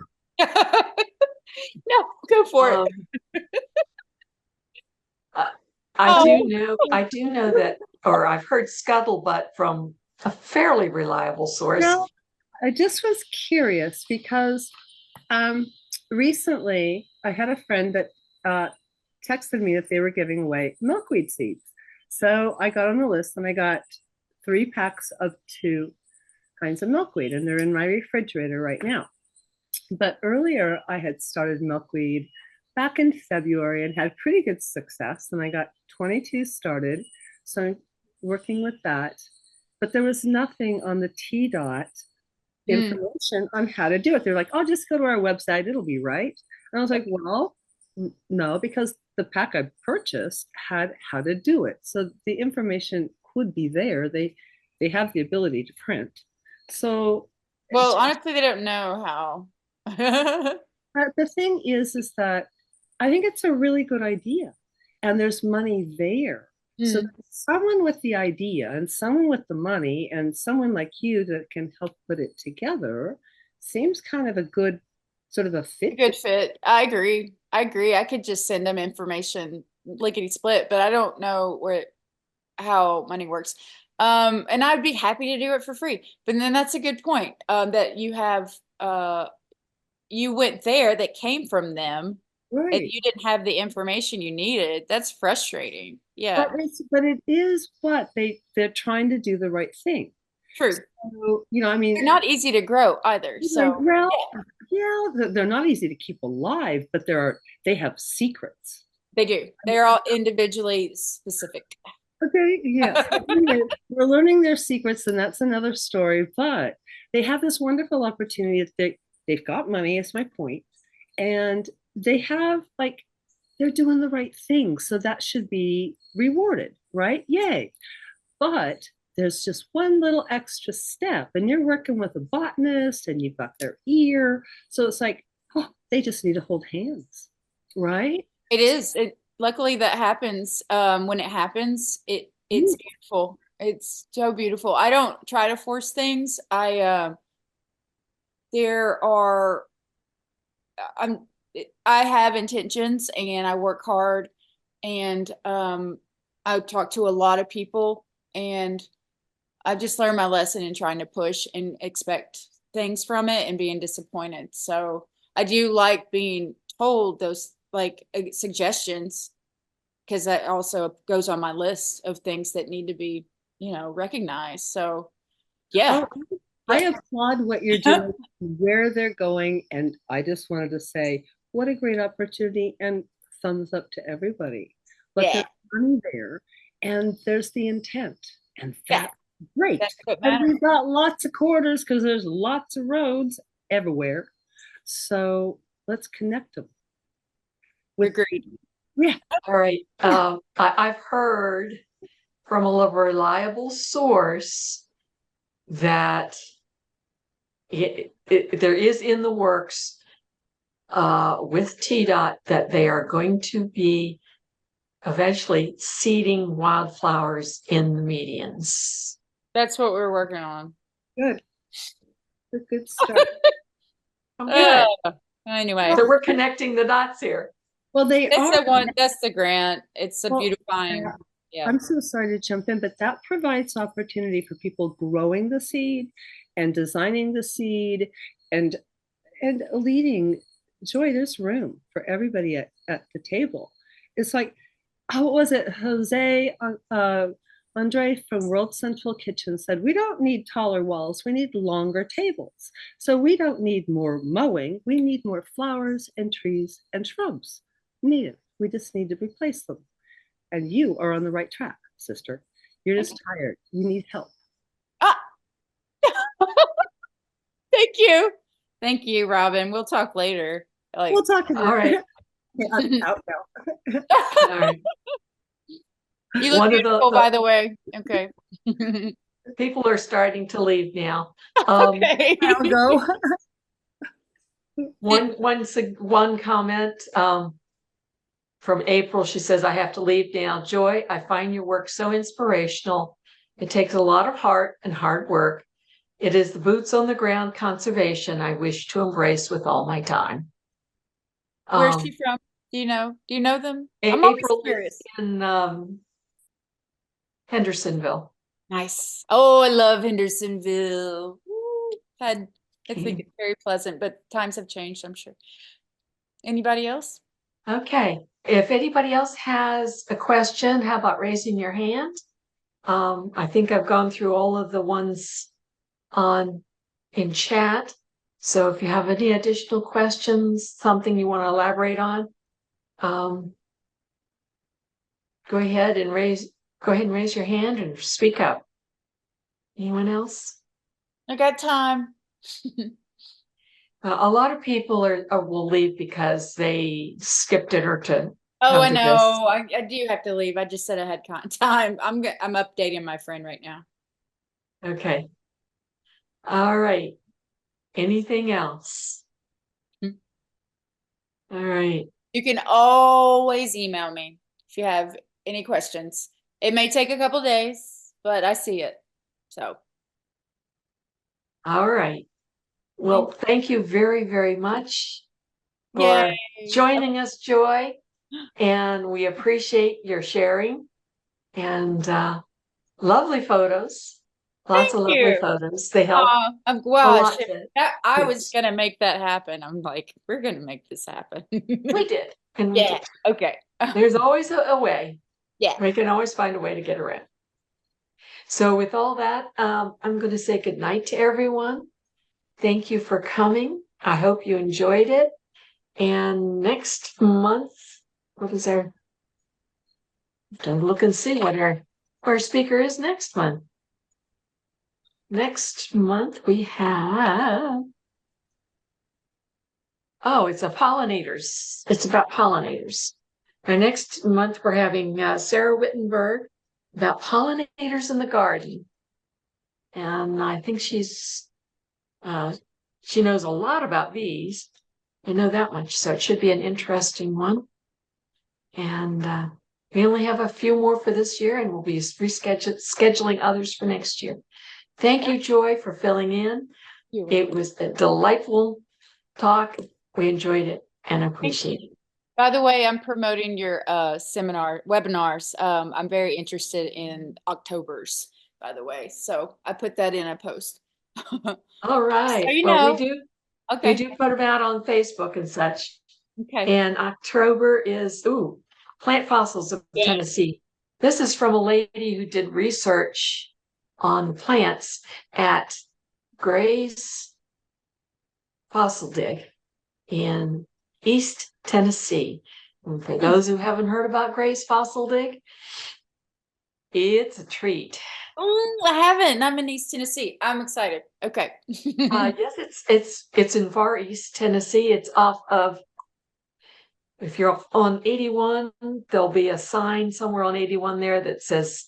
No, go for it. I do know that, or I've heard scuttlebutt from a fairly reliable source. No, I just was curious because recently I had a friend that texted me that they were giving away milkweed seeds. So I got on the list and I got 3 packs of 2 kinds of milkweed, and they're in my refrigerator right now. But earlier I had started milkweed back in February and had pretty good success, and I got 22 started. So I'm working with that. But there was nothing on the TDOT information on how to do it. They're like, oh, just go to our website, it'll be right. And I was like, well, no, because the pack I purchased had how to do it. So the information could be there. They have the ability to print. So Well, honestly, they don't know how. the thing is that I think it's a really good idea, and there's money there. So someone with the idea and someone with the money and someone like you that can help put it together seems kind of a good sort of a fit. Good fit. I agree. I could just send them information lickety split, but I don't know how money works. And I'd be happy to do it for free. But then that's a good point. That you have you went there that came from them and Right. you didn't have the information you needed. That's frustrating. Yeah, But it is what they're trying to do the right thing. true. So, you know, I mean, They're not easy to grow either. So well, yeah, they're not easy to keep alive, but they have secrets. they do. They're all individually specific. Okay, yes. Anyway, we're learning their secrets, and that's another story. But they have this wonderful opportunity that they've got money, is my point, and they have like they're doing the right thing, so that should be rewarded, right? Yay! But there's just one little extra step, and you're working with a botanist, and you've got their ear, so it's like, oh, they just need to hold hands, right? It is. Luckily that happens. When it happens, it's beautiful. It's so beautiful. I don't try to force things. There are I'm I have intentions and I work hard, and I talk to a lot of people, and I've just learned my lesson in trying to push and expect things from it and being disappointed. So I do like being told those like suggestions, because that also goes on my list of things that need to be, recognized. So yeah. Oh, I applaud what you're doing, where they're going, and I just wanted to say, what a great opportunity, and thumbs up to everybody. But Yeah. there's money there, and there's the intent, and Yeah. that's great. That's what And matters. we've got lots of quarters because there's lots of roads everywhere. So let's connect them. Agreed. Yeah. All right. I've heard from a reliable source that there is in the works with TDOT that they are going to be eventually seeding wildflowers in the medians. That's what we're working on. Good. A good start. Oh, good. Anyway, So we're connecting the dots here. Well, they it's are. the one. That's the grant. It's a Well, beautifying. Yeah. I'm so sorry to jump in, but that provides opportunity for people growing the seed and designing the seed and leading. Joy, there's room for everybody at the table. It's like, what was it? Jose Andre from World Central Kitchen said, we don't need taller walls, we need longer tables. So we don't need more mowing, we need more flowers and trees and shrubs. Native. We just need to replace them. And you are on the right track, sister. You're just tired. You need help. Ah. Thank you, Robin. We'll talk later. We'll talk about all right. Okay, I'm out now. All right. You look One of beautiful, by the way. Okay. People are starting to leave now. Okay. I'll go. One comment from April. She says, I have to leave now. Joy, I find your work so inspirational. It takes a lot of heart and hard work. It is the boots on the ground conservation I wish to embrace with all my time. Where's she from? Do you know them? I'm always April curious. in Hendersonville. Nice. Oh, I love Hendersonville. It's been very pleasant, but times have changed, I'm sure. Anybody else? Okay. If anybody else has a question, how about raising your hand? I think I've gone through all of the ones in chat. So if you have any additional questions, something you want to elaborate on, go ahead and raise your hand and speak up. Anyone else? I got time. A lot of people will leave because they skipped it or to. Oh, I come to know. I do have to leave. I just said I had time. I'm updating my friend right now. Okay. All right. Anything else? All right. You can always email me if you have any questions. It may take a couple days, but I see it. So. All right. Well, thank you very, very much for Yay. joining us, Joy. And we appreciate your sharing and lovely photos. Lots of Thank lovely you. photos. They help a Well, lot. I was Yes. gonna make that happen. I'm like, we're gonna make this happen. We did. And we Yeah. did. Okay. There's always a way. Yeah. We can always find a way to get around. So with all that, I'm going to say good night to everyone. Thank you for coming. I hope you enjoyed it. And next month, what is our, to look and see what our speaker is next month. Next month we have, oh, it's a pollinators. It's about pollinators. And next month we're having Sarah Wittenberg about pollinators in the garden. And I think she knows a lot about bees. I know that much, so it should be an interesting one. And we only have a few more for this year, and we'll be scheduling others for next year. Thank you, Joy, for filling in. It was a delightful talk. We enjoyed it and appreciate it. By the way, I'm promoting your webinars. I'm very interested in October's, by the way. So I put that in a post. All right. So you well, know. we do Okay. put them out on Facebook and such. Okay. And October is plant fossils of Tennessee. This is from a lady who did research on plants at Gray's Fossil Dig in East Tennessee. And for those who haven't heard about Gray's Fossil Dig, it's a treat. Oh, I haven't. I'm in East Tennessee. I'm excited. Okay. Yes, it's in far East Tennessee. It's off of, if you're on 81, there'll be a sign somewhere on 81 there that says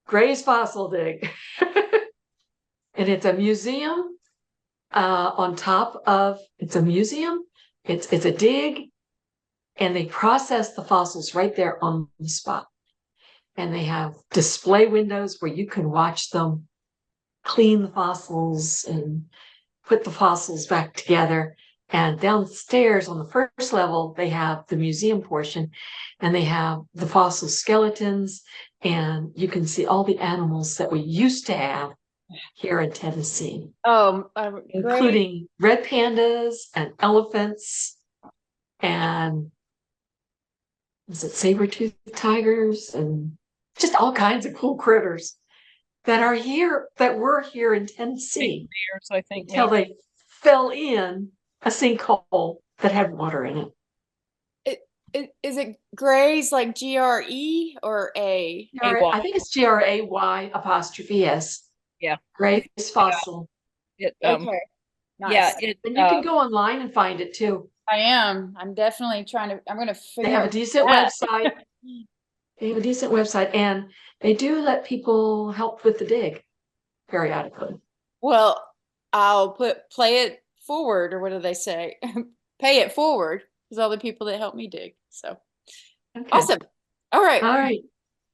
Gray's Fossil Dig. And it's a museum on top of, it's a museum. It's a dig, and they process the fossils right there on the spot. And they have display windows where you can watch them clean the fossils and put the fossils back together. And downstairs on the first level, they have the museum portion, and they have the fossil skeletons, and you can see all the animals that we used to have here in Tennessee, including red pandas and elephants and is it saber-toothed tigers and just all kinds of cool critters that were here in Tennessee I think until they fell in a sinkhole that had water in it. Is it Gray's like GRE or A? I think it's GRAY''S. Yeah. Gray's Fossil. Okay. Nice. Yeah, And you can go online and find it too. I am. I'm definitely trying to. I'm going to figure. They have a decent website. They have a decent website, and they do let people help with the dig periodically. Well, I'll play it forward, or what do they say? Pay it forward, because all the people that help me dig. So awesome. All right. All right.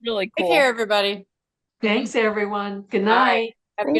really cool. Take care, everybody. Thanks, everyone. Good night.